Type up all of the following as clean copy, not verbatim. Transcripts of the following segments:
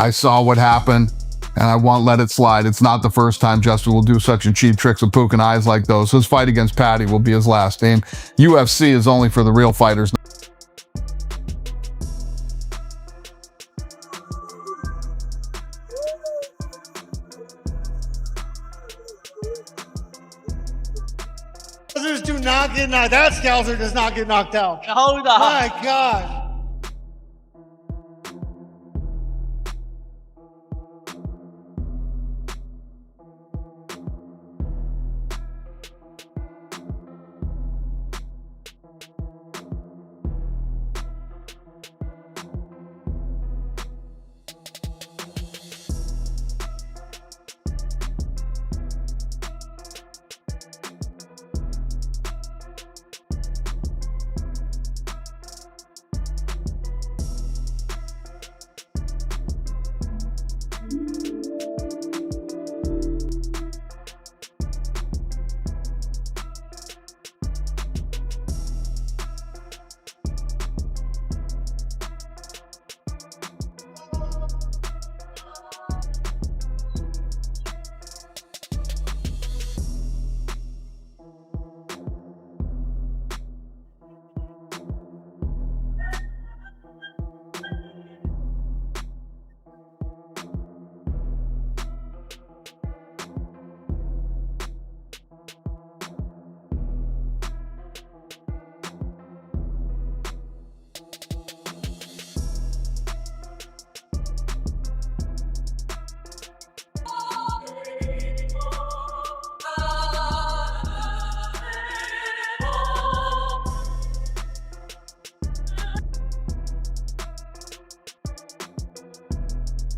I saw what happened, and I won't let it slide. It's not the first time Justin will do such cheap tricks with poking eyes like those. His fight against Paddy will be his last aim. UFC is only for the real fighters. Scalzers do not get knocked. That Scalzer does not get knocked out. Hold on. My God.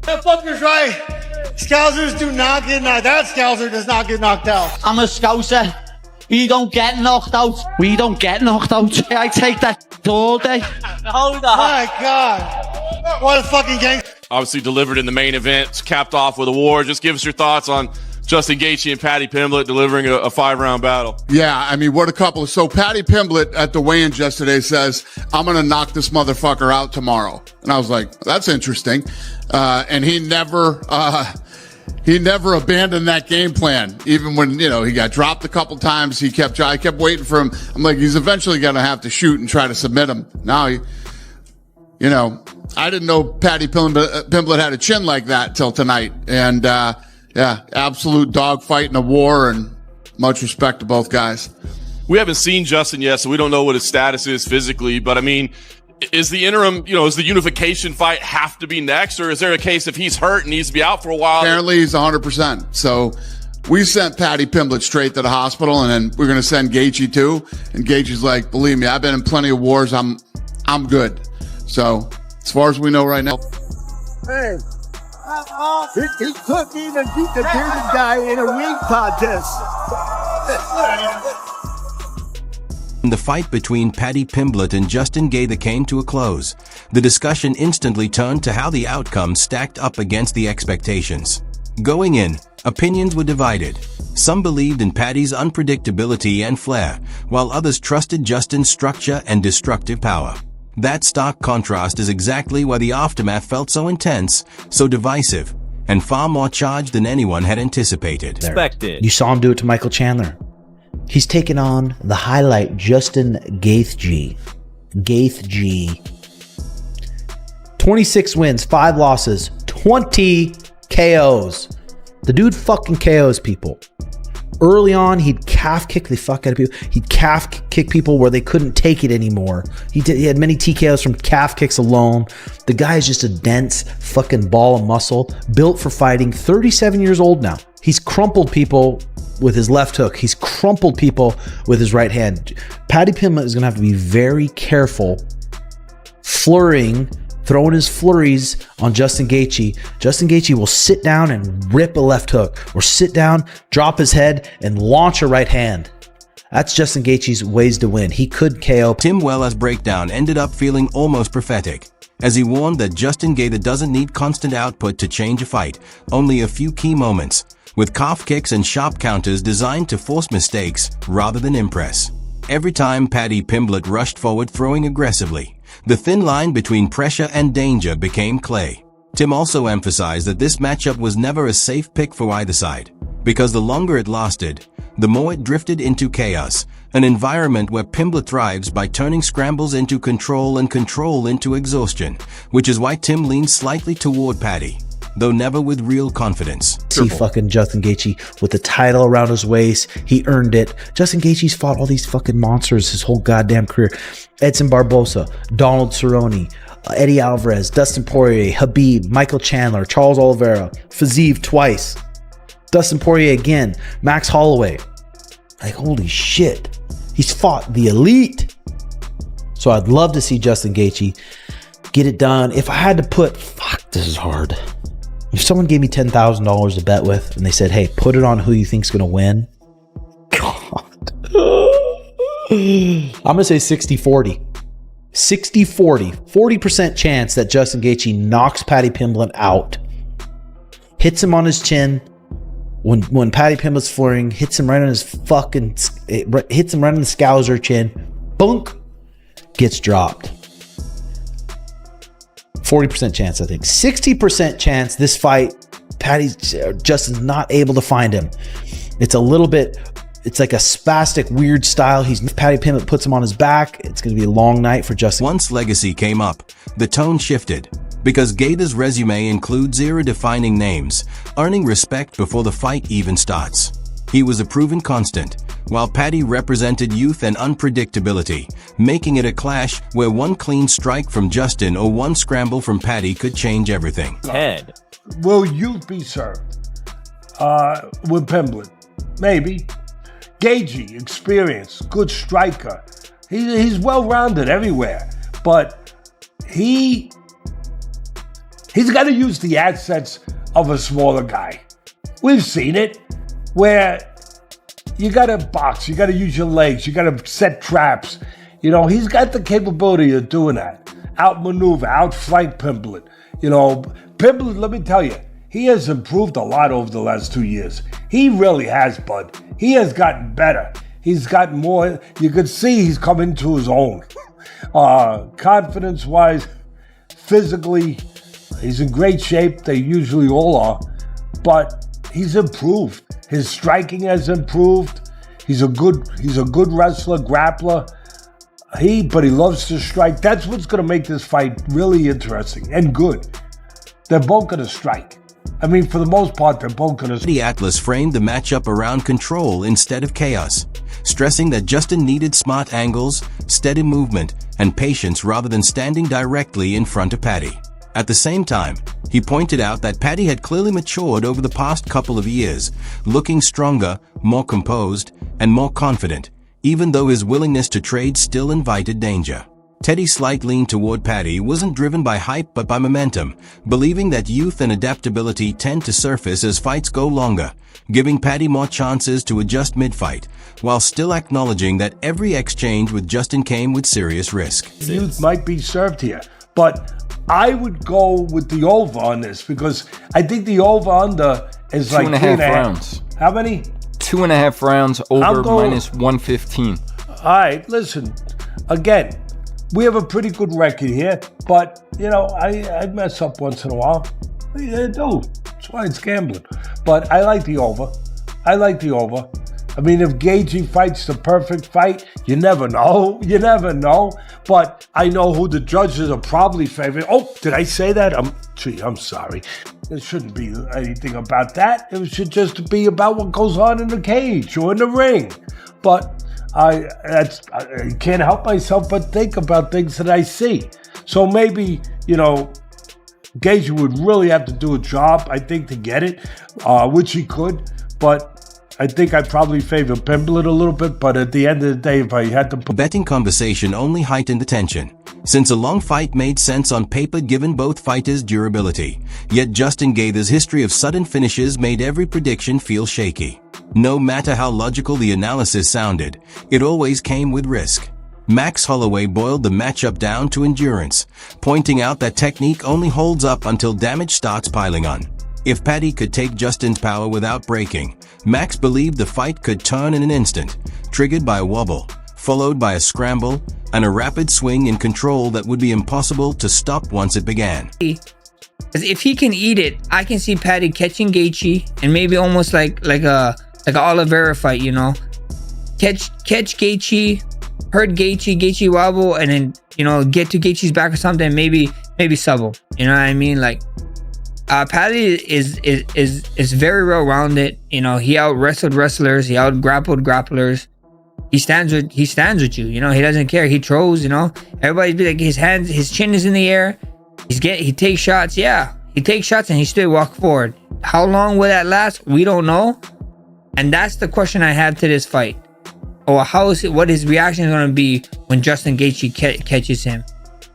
That fucker's right. Scalzers do not get knocked. That Scalzer does not get knocked out. I'm a Scouser. We don't get knocked out. We don't get knocked out. I take that all day. Hold on. My God. What a fucking gang. Obviously delivered in the main event. It's capped off with a war. Just give us your thoughts on Justin Gaethje and Paddy Pimblett delivering a 5-round battle. Yeah, I mean, what a couple. So Paddy Pimblett at the weigh-ins yesterday says, I'm going to knock this motherfucker out tomorrow. And I was like, that's interesting. And he never abandoned that game plan. Even when, he got dropped a couple times, I kept waiting for him. I'm like, he's eventually going to have to shoot and try to submit him. Now I didn't know Paddy Pimblett had a chin like that till tonight. And, yeah, absolute dogfight in a war, and much respect to both guys. We haven't seen Justin yet, so we don't know what his status is physically. But, I mean, is the interim, is the unification fight have to be next? Or is there a case if he's hurt and needs to be out for a while? Apparently he's 100%. So we sent Paddy Pimblett straight to the hospital, and then we're going to send Gaethje too. And Gaethje's like, believe me, I've been in plenty of wars. I'm good. So as far as we know right now. Hey. He couldn't even beat the bearded guy in a ring contest. The fight between Paddy Pimblett and Justin Gaethje came to a close. The discussion instantly turned to how the outcome stacked up against the expectations. Going in, opinions were divided. Some believed in Paddy's unpredictability and flair, while others trusted Justin's structure and destructive power. That stark contrast is exactly why the aftermath felt so intense, so divisive, and far more charged than anyone had anticipated. You saw him do it to Michael Chandler. He's taken on the highlight Justin Gaethje. 26 wins, 5 losses, 20 KOs. The dude fucking KOs people. Early on, he'd calf kick the fuck out of people. He'd calf kick people where they couldn't take it anymore. He had many TKOs from calf kicks alone. The guy is just a dense fucking ball of muscle, built for fighting, 37 years old now. He's crumpled people with his left hook. He's crumpled people with his right hand. Paddy Pimblett is going to have to be very careful throwing his flurries on Justin Gaethje. Justin Gaethje will sit down and rip a left hook, or sit down, drop his head, and launch a right hand. That's Justin Gaethje's ways to win. He could KO. Tim Weller's breakdown ended up feeling almost prophetic, as he warned that Justin Gaethje doesn't need constant output to change a fight, only a few key moments, with calf kicks and sharp counters designed to force mistakes rather than impress. Every time Paddy Pimblett rushed forward throwing aggressively, the thin line between pressure and danger became clay. Tim also emphasized that this matchup was never a safe pick for either side, because the longer it lasted, the more it drifted into chaos, an environment where Pimblett thrives by turning scrambles into control and control into exhaustion, which is why Tim leans slightly toward Paddy, though never with real confidence. See fucking Justin Gaethje with the title around his waist. He earned it. Justin Gaethje's fought all these fucking monsters his whole goddamn career. Edson Barbosa, Donald Cerrone, Eddie Alvarez, Dustin Poirier, Habib, Michael Chandler, Charles Oliveira, Fiziev twice, Dustin Poirier again, Max Holloway. Like, holy shit. He's fought the elite. So I'd love to see Justin Gaethje get it done. If I had to put, fuck, this is hard. If someone gave me $10,000 to bet with and they said, hey, put it on who you think's going to win. God. I'm going to say 60-40. 60-40. 40% chance that Justin Gaethje knocks Paddy Pimblett out. Hits him on his chin. When Paddy Pimblett's flooring, hits him right on his fucking, hits him right on the scouser chin. Bunk. Gets dropped. 40% chance, I think. 60% chance this fight, Justin's not able to find him. It's a little bit, it's like a spastic, weird style. Paddy Pimblett puts him on his back. It's going to be a long night for Justin. Once legacy came up, the tone shifted, because Gaethje's resume includes era-defining names, earning respect before the fight even starts. He was a proven constant, while Paddy represented youth and unpredictability, making it a clash where one clean strike from Justin or one scramble from Paddy could change everything. Head. Will youth be served with Pimblett? Maybe. Gaethje, experience, good striker. He's well-rounded everywhere, but he's got to use the assets of a smaller guy. We've seen it, where you got to box, you got to use your legs, you got to set traps. You know, he's got the capability of doing that. Outmaneuver, outflank Pimblett. You know, Pimblett, let me tell you, he has improved a lot over the last 2 years. He really has, bud. He has gotten better. He's gotten more. You could see he's come into his own. Confidence-wise, physically, he's in great shape. They usually all are. But he's improved. His striking has improved. He's a good wrestler, grappler. But he loves to strike. That's what's going to make this fight really interesting and good. They're both going to strike. I mean, for the most part, they're both going to. The Atlas framed the matchup around control instead of chaos, stressing that Justin needed smart angles, steady movement, and patience rather than standing directly in front of Paddy. At the same time, he pointed out that Paddy had clearly matured over the past couple of years, looking stronger, more composed, and more confident, even though his willingness to trade still invited danger. Teddy's slight lean toward Paddy wasn't driven by hype but by momentum, believing that youth and adaptability tend to surface as fights go longer, giving Paddy more chances to adjust mid-fight, while still acknowledging that every exchange with Justin came with serious risk. Youth might be served here, but I would go with the over on this because I think the over-under is like 2.5 rounds. How many? 2.5 rounds over minus 115. All right, listen, again, we have a pretty good record here, but, you know, I mess up once in a while. I do. That's why it's gambling. But I like the over. I mean, if Gaethje fights the perfect fight, you never know. You never know. But I know who the judges are probably favoring. Oh, did I say that? I'm sorry. There shouldn't be anything about that. It should just be about what goes on in the cage or in the ring. But I can't help myself but think about things that I see. So maybe, you know, Gaethje would really have to do a job, I think, to get it, which he could. But I think I'd probably favor Pimblett a little bit. But at the end of the day, if I had to put... Betting conversation only heightened the tension, since a long fight made sense on paper given both fighters' durability. Yet Justin Gaethje's history of sudden finishes made every prediction feel shaky. No matter how logical the analysis sounded, it always came with risk. Max Holloway boiled the matchup down to endurance, pointing out that technique only holds up until damage starts piling on. If Paddy could take Justin's power without breaking, Max believed the fight could turn in an instant, triggered by a wobble, followed by a scramble, and a rapid swing in control that would be impossible to stop once it began. Because if he can eat it, I can see Paddy catching Gaethje and maybe almost like a Oliveira fight, you know, catch Gaethje, hurt Gaethje wobble, and then, you know, get to Gaethje's back or something, maybe sub him. You know what I mean? Like, Paddy is very well rounded. You know, he out wrestled wrestlers, he out grappled grapplers. He stands with you. You know, he doesn't care. He throws. You know, everybody be like, his chin is in the air. He takes shots. Yeah, he takes shots and he still walk forward. How long will that last? We don't know. And that's the question I have to this fight. Or what his reaction is going to be when Justin Gaethje catches him.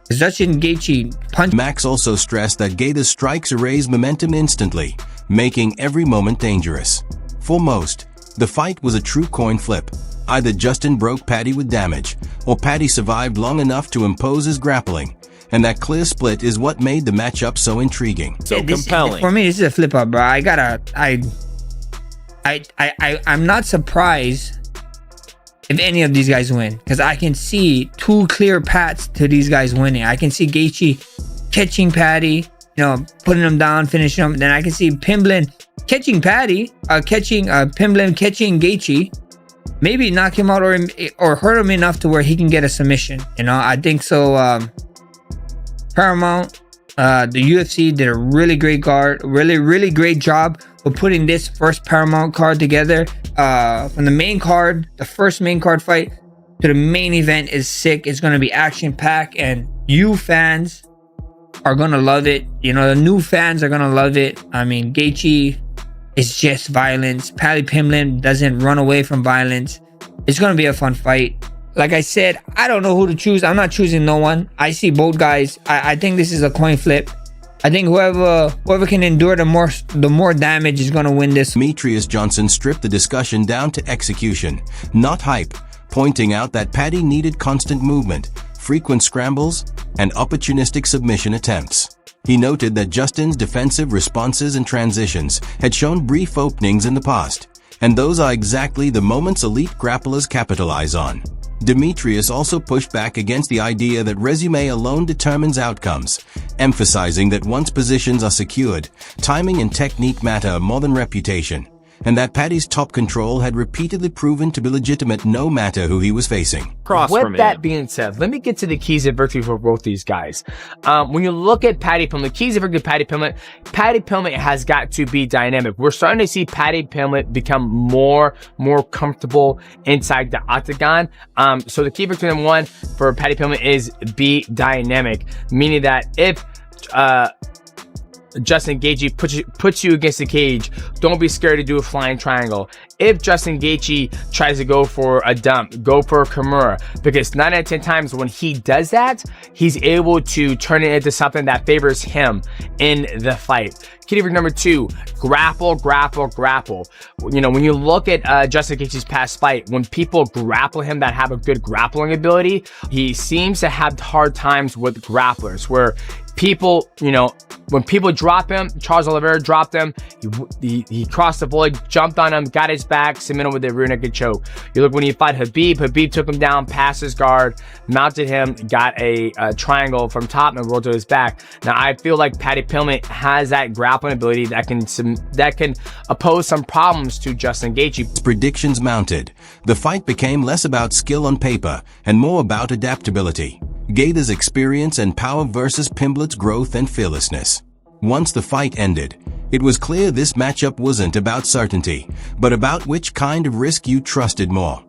Because Justin Gaethje punch. Max also stressed that Gaethje's strikes erase momentum instantly, making every moment dangerous. For most, the fight was a true coin flip. Either Justin broke Paddy with damage, or Paddy survived long enough to impose his grappling. And that clear split is what made the matchup so intriguing. So compelling. For me, this is a flip up, bro. I'm not surprised if any of these guys win, because I can see two clear paths to these guys winning. I can see Gaethje catching Paddy, you know, putting him down, finishing him. Then I can see Pimblett catching Paddy, Pimblett catching Gaethje. Maybe knock him out or hurt him enough to where he can get a submission. You know, I think so. Paramount, the UFC did a really great really great job of putting this first Paramount card together. From the main card, the first main card fight, to the main event is sick. It's gonna be action packed, and you fans are gonna love it. You know, the new fans are gonna love it. I mean, Gaethje is just violence. Paddy Pimblett doesn't run away from violence. It's gonna be a fun fight. Like I said, I don't know who to choose. I'm not choosing no one. I see both guys. I think this is a coin flip. I think whoever can endure the more damage is gonna win this. Demetrius Johnson stripped the discussion down to execution, not hype, pointing out that Paddy needed constant movement, frequent scrambles, and opportunistic submission attempts. He noted that Justin's defensive responses and transitions had shown brief openings in the past, and those are exactly the moments elite grapplers capitalize on. Demetrius also pushed back against the idea that resume alone determines outcomes, emphasizing that once positions are secured, timing and technique matter more than reputation, and that Paddy's top control had repeatedly proven to be legitimate no matter who he was facing. With that being said, let me get to the keys of victory for both these guys. When you look at Paddy Pimblett, keys of victory, Paddy Pimblett has got to be dynamic. We're starting to see Paddy Pimblett become more comfortable inside the octagon. So the key victory number one for Paddy Pimblett is be dynamic, meaning that if Justin Gaethje puts you against the cage, don't be scared to do a flying triangle. If Justin Gaethje tries to go for a dump, go for a Kimura, because 9 out of 10 times when he does that, he's able to turn it into something that favors him in the fight. Key number two, grapple. You know, when you look at Justin Gaethje's past fight, when people grapple him that have a good grappling ability, he seems to have hard times with grapplers where people, you know, when people drop him, Charles Oliveira dropped him, he crossed the void, jumped on him, got his back, submitted him with a rear naked choke. You look when he fought Habib took him down, passed his guard, mounted him, got a triangle from top and rolled to his back. Now I feel like Paddy Pimblett has that grappling ability that can oppose some problems to Justin Gaethje. Predictions mounted. The fight became less about skill on paper and more about adaptability. Gaethje's experience and power versus Pimblett's growth and fearlessness. Once the fight ended, it was clear this matchup wasn't about certainty, but about which kind of risk you trusted more.